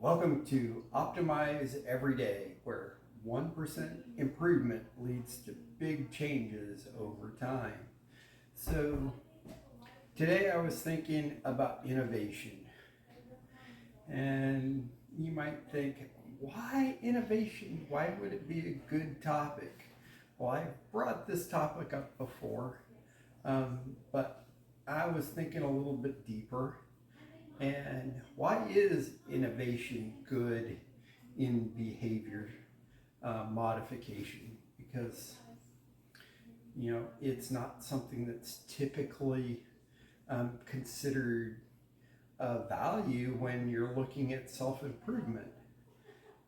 Welcome to Optimize Every Day, where 1% improvement leads to big changes over time. So, today I was thinking about innovation. And you might think, why innovation? Why would it be a good topic? Well, I brought this topic up before, but I was thinking a little bit deeper. And why is innovation good in behavior modification? Because it's not something that's typically considered a value when you're looking at self-improvement.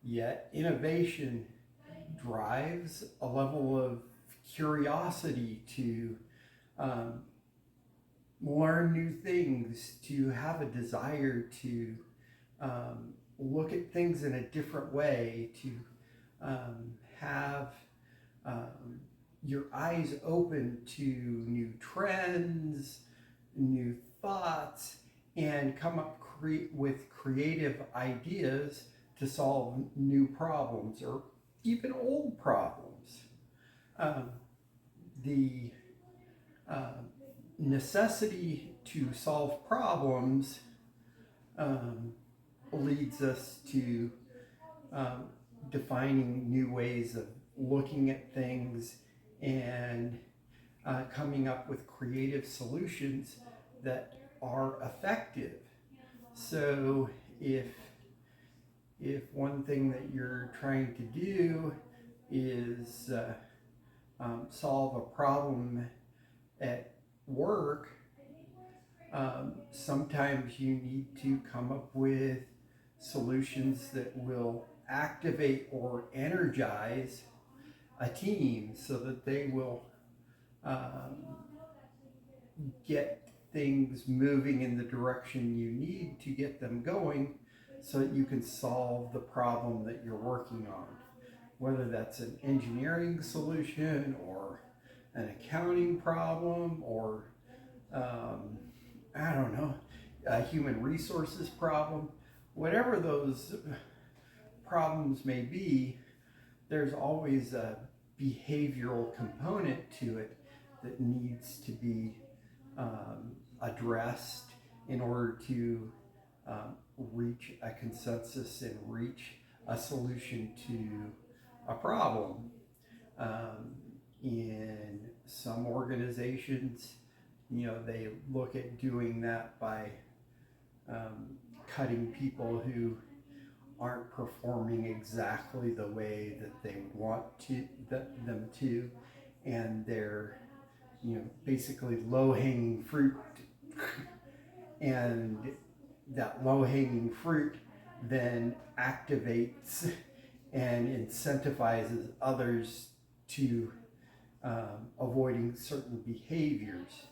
Yet innovation drives a level of curiosity to um, learn new things, to have a desire to look at things in a different way, to have your eyes open to new trends, new thoughts, and come up with creative ideas to solve new problems or even old problems. The necessity to solve problems leads us to defining new ways of looking at things and coming up with creative solutions that are effective. So if one thing that you're trying to do is solve a problem at work, sometimes you need to come up with solutions that will activate or energize a team so that they will get things moving in the direction you need to get them going so that you can solve the problem that you're working on. Whether that's an engineering solution or an accounting problem or I don't know, a human resources problem, whatever those problems may be, there's always a behavioral component to it that needs to be addressed in order to reach a consensus and reach a solution to a problem. In some organizations, they look at doing that by cutting people who aren't performing exactly the way that they want them to, and they're basically low-hanging fruit, and that low-hanging fruit then activates and incentivizes others to avoiding certain behaviors.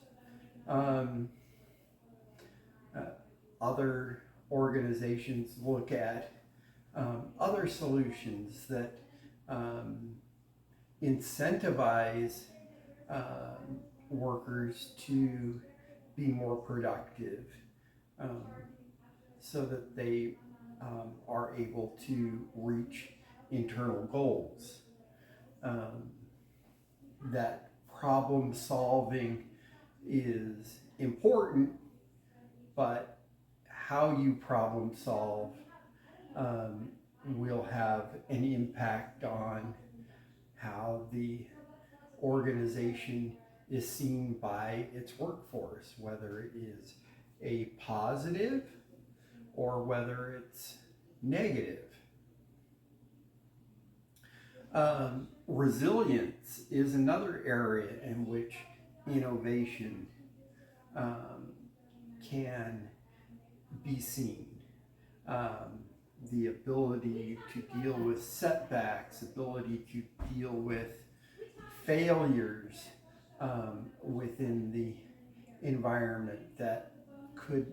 Other organizations look at other solutions that incentivize workers to be more productive so that they are able to reach internal goals. That problem solving is important, but how you problem solve will have an impact on how the organization is seen by its workforce, whether it is a positive or whether it's negative. Resilience is another area in which innovation can be seen. The ability to deal with setbacks, ability to deal with failures within the environment that could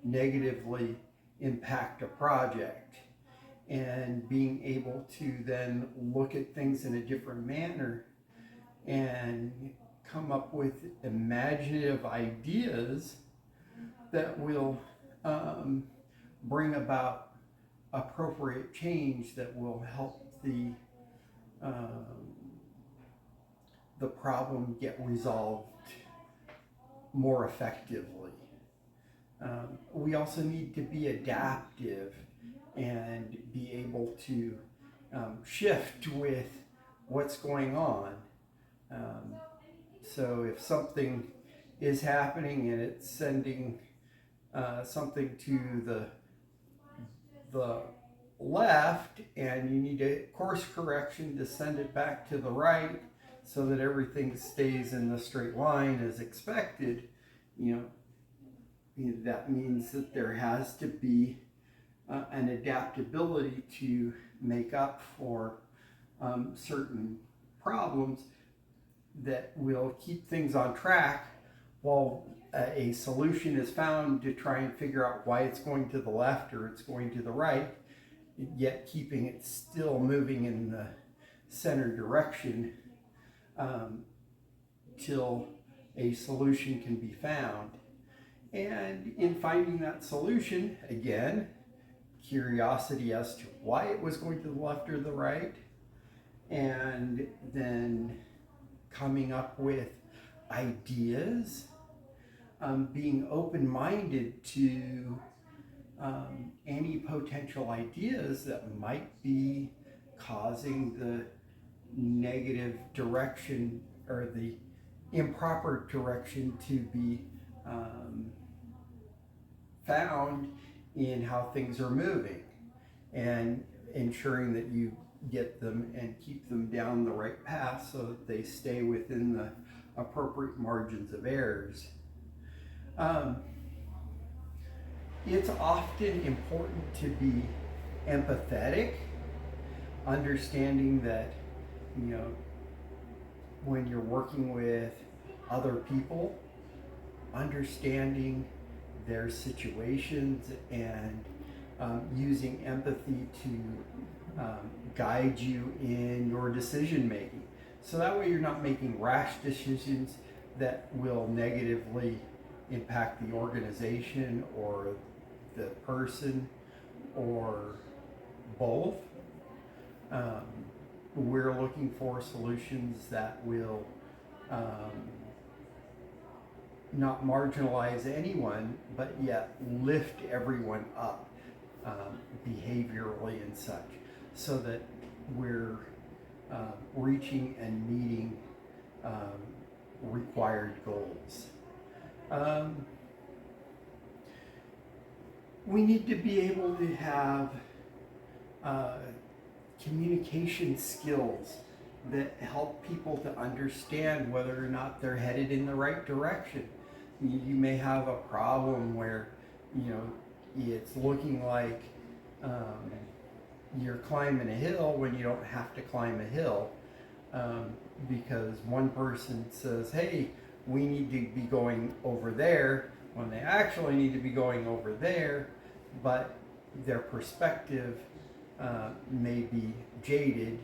negatively impact a project, and being able to then look at things in a different manner and come up with imaginative ideas that will bring about appropriate change that will help um, the problem get resolved more effectively. We also need to be adaptive and be able to shift with what's going on. Um, so if something is happening and it's sending something to the left, and you need a course correction to send it back to the right so that everything stays in the straight line as expected, you know, that means that there has to be an adaptability to make up for certain problems that will keep things on track while a solution is found to try and figure out why it's going to the left or it's going to the right, yet keeping it still moving in the center direction till a solution can be found. And in finding that solution, again, curiosity as to why it was going to the left or the right, and then coming up with ideas, being open-minded to any potential ideas that might be causing the negative direction or the improper direction to be found in how things are moving, and ensuring that you get them and keep them down the right path so that they stay within the appropriate margins of errors. It's often important to be empathetic, understanding that, you know, when you're working with other people, understanding their situations and using empathy to guide you in your decision making. So that way you're not making rash decisions that will negatively impact the organization or the person or both. We're looking for solutions that will not marginalize anyone, but yet lift everyone up behaviorally and such, so that we're reaching and meeting required goals. We need to be able to have communication skills that help people to understand whether or not they're headed in the right direction. You may have a problem where, you know, it's looking like you're climbing a hill when you don't have to climb a hill, because one person says, hey, we need to be going over there, when they actually need to be going over there, but their perspective may be jaded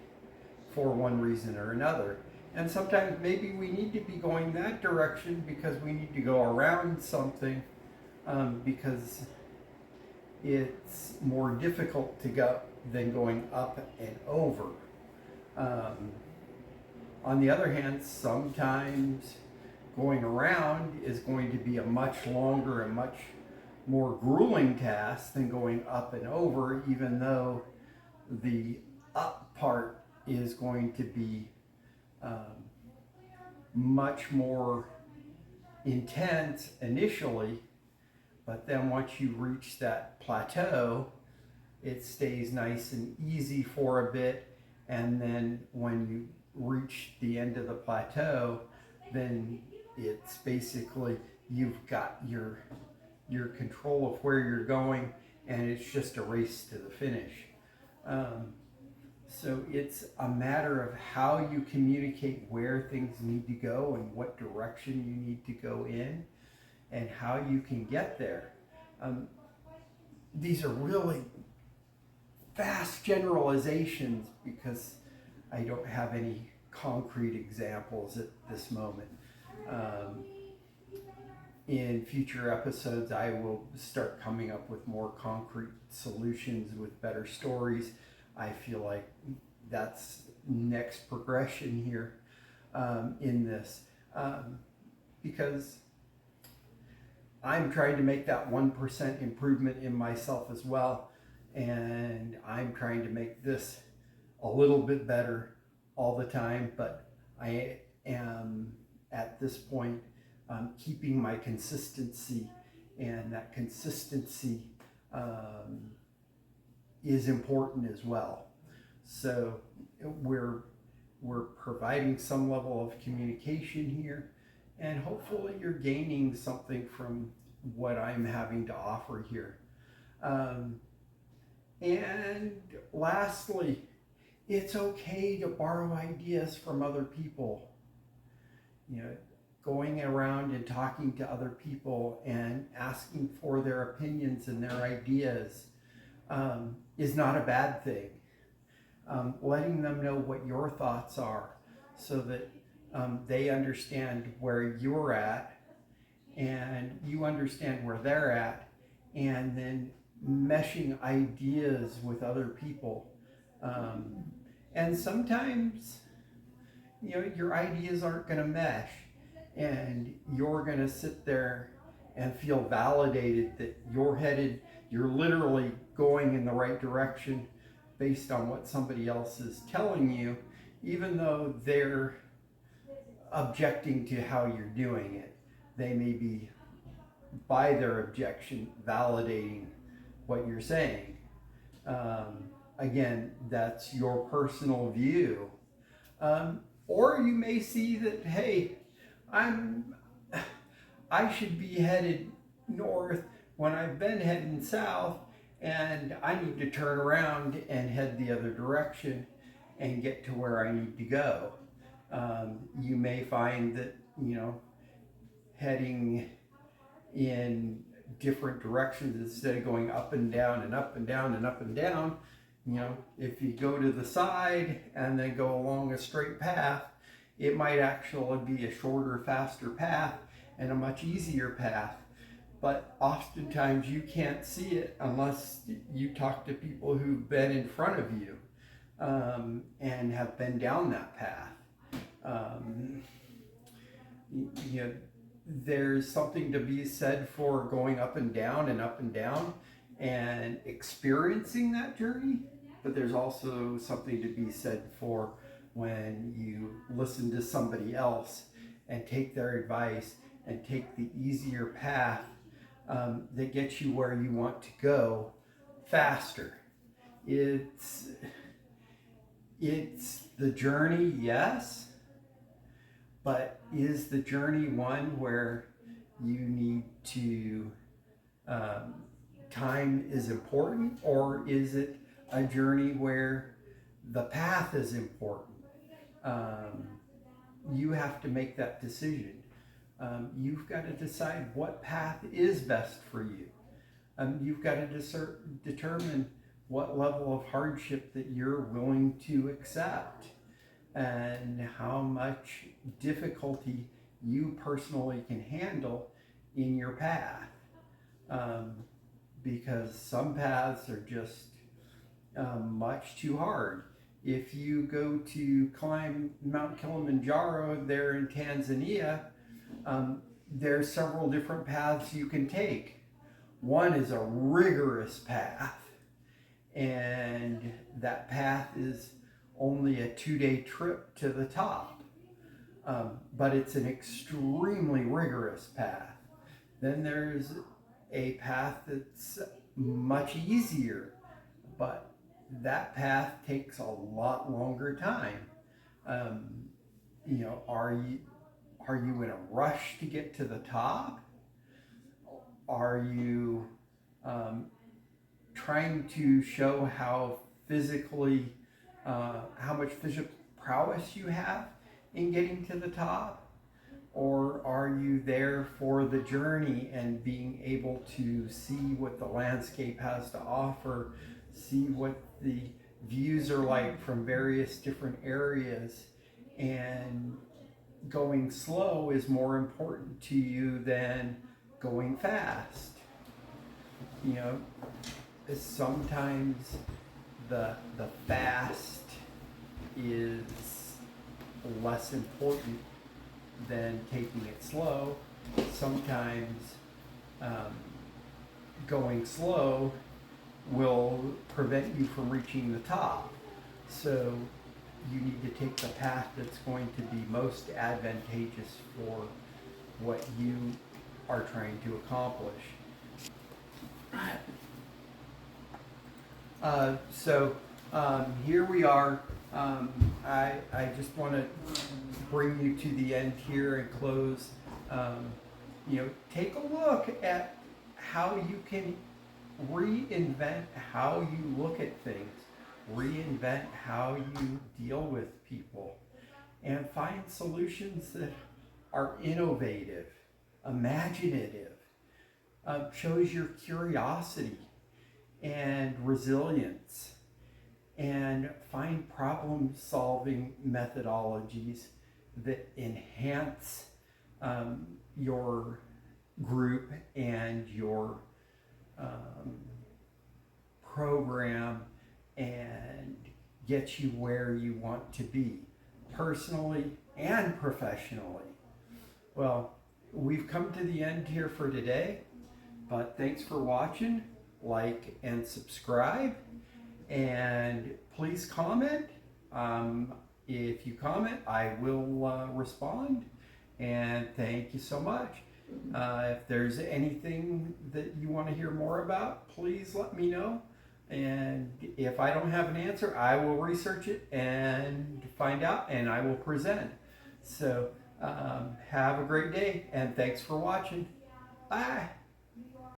for one reason or another. And sometimes maybe we need to be going that direction because we need to go around something, because it's more difficult to go than going up and over. On the other hand, sometimes going around is going to be a much longer and much more grueling task than going up and over, even though the up part is going to be much more intense initially, but then once you reach that plateau, it stays nice and easy for a bit, and then when you reach the end of the plateau, then it's basically you've got your control of where you're going, and it's just a race to the finish. So it's a matter of how you communicate where things need to go and what direction you need to go in and how you can get there. These are really vast generalizations because I don't have any concrete examples at this moment. in future episodes, I will start coming up with more concrete solutions with better stories. I feel like that's next progression here in this, because I'm trying to make that 1% improvement in myself as well. And I'm trying to make this a little bit better all the time, but I am at this point keeping my consistency, and that consistency is important as well. So we're providing some level of communication here, and hopefully you're gaining something from what I'm having to offer here. And lastly, it's okay to borrow ideas from other people. You know, going around and talking to other people and asking for their opinions and their ideas is not a bad thing. Letting them know what your thoughts are so that they understand where you're at and you understand where they're at, and then meshing ideas with other people. And sometimes, you know, your ideas aren't going to mesh, and you're going to sit there and feel validated that you're literally going in the right direction based on what somebody else is telling you, even though they're objecting to how you're doing it. They may be, by their objection, validating what you're saying. Again, that's your personal view. Or you may see that, hey, I should be headed north when I've been heading south, and I need to turn around and head the other direction and get to where I need to go. You may find that, you know, heading in different directions instead of going up and down and up and down and up and down, you know, if you go to the side and then go along a straight path, it might actually be a shorter, faster path and a much easier path. But oftentimes you can't see it unless you talk to people who've been in front of you and have been down that path. You know, there's something to be said for going up and down and up and down and experiencing that journey, but there's also something to be said for when you listen to somebody else and take their advice and take the easier path that gets you where you want to go faster. It's the journey, yes, but is the journey one where you need to, time is important, or is it a journey where the path is important? You have to make that decision. You've got to decide what path is best for you. You've got to determine what level of hardship that you're willing to accept and how much difficulty you personally can handle in your path. Because some paths are just much too hard. If you go to climb Mount Kilimanjaro there in Tanzania, there's several different paths you can take. One is a rigorous path, and that path is only a 2-day trip to the top, but it's an extremely rigorous path. Then there's a path that's much easier, but that path takes a lot longer time. You know, are you in a rush to get to the top? Are you trying to show how much physical prowess you have in getting to the top? Or are you there for the journey and being able to see what the landscape has to offer, see what the views are like from various different areas, and going slow is more important to you than going fast. You know, sometimes the fast is less important than taking it slow. Sometimes going slow will prevent you from reaching the top. So you need to take the path that's going to be most advantageous for what you are trying to accomplish. Here we are. I just want to bring you to the end here and close. Take a look at how you can reinvent how you look at things, reinvent how you deal with people, and find solutions that are innovative, imaginative, shows your curiosity and resilience, and find problem-solving methodologies that enhance your group and your program and get you where you want to be, personally and professionally. Well, we've come to the end here for today, but thanks for watching. Like and subscribe, and please comment. If you comment, I will respond, and thank you so much. If there's anything that you want to hear more about, please let me know. And if I don't have an answer, I will research it and find out, and I will present. So have a great day, and thanks for watching. Bye.